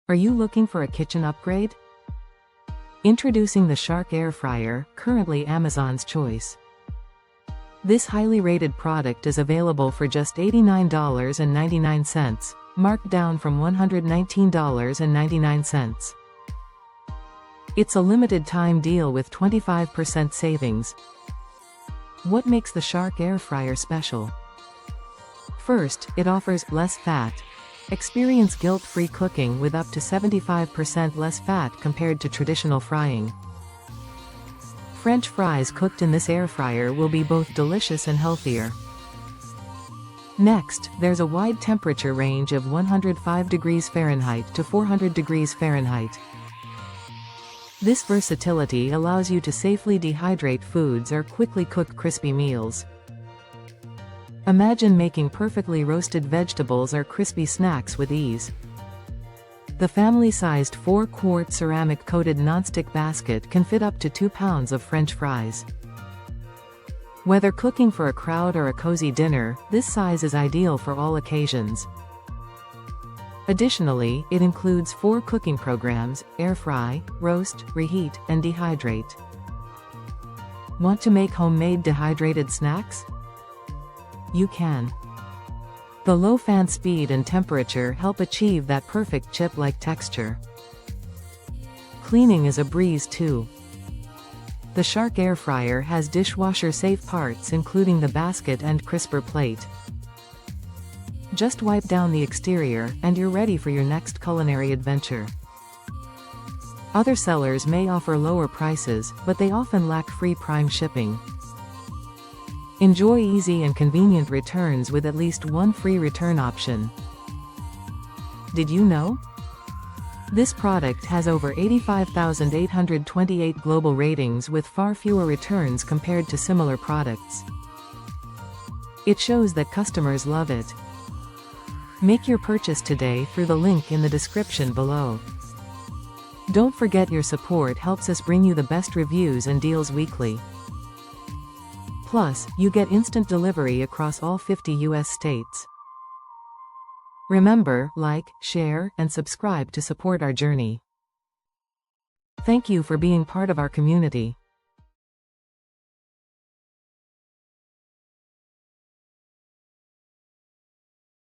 Are you looking for a kitchen upgrade? Introducing the Shark Air Fryer, currently Amazon's choice. This highly rated product is available for just $89.99, marked down from $119.99. It's a limited time deal with 25% savings. What makes the Shark Air Fryer special? First, it offers less fat. Experience guilt-free cooking with up to 75% less fat compared to traditional frying. French fries cooked in this air fryer will be both delicious and healthier. Next, there's a wide temperature range of 105 degrees Fahrenheit to 400 degrees Fahrenheit. This versatility allows you to safely dehydrate foods or quickly cook crispy meals. Imagine making perfectly roasted vegetables or crispy snacks with ease. The family-sized 4-quart ceramic-coated nonstick basket can fit up to 2 pounds of French fries. Whether cooking for a crowd or a cozy dinner, this size is ideal for all occasions. Additionally, it includes 4 cooking programs: air fry, roast, reheat, and dehydrate. Want to make homemade dehydrated snacks? You can. The low fan speed and temperature help achieve that perfect chip-like texture. Cleaning is a breeze too. The Shark Air Fryer has dishwasher-safe parts including the basket and crisper plate. Just wipe down the exterior, and you're ready for your next culinary adventure. Other sellers may offer lower prices, but they often lack free Prime shipping. Enjoy easy and convenient returns with at least one free return option. Did you know? This product has over 85,828 global ratings with far fewer returns compared to similar products. It shows that customers love it. Make your purchase today through the link in the description below. Don't forget, your support helps us bring you the best reviews and deals weekly. Plus, you get instant delivery across all 50 US states. Remember, like, share, and subscribe to support our journey. Thank you for being part of our community.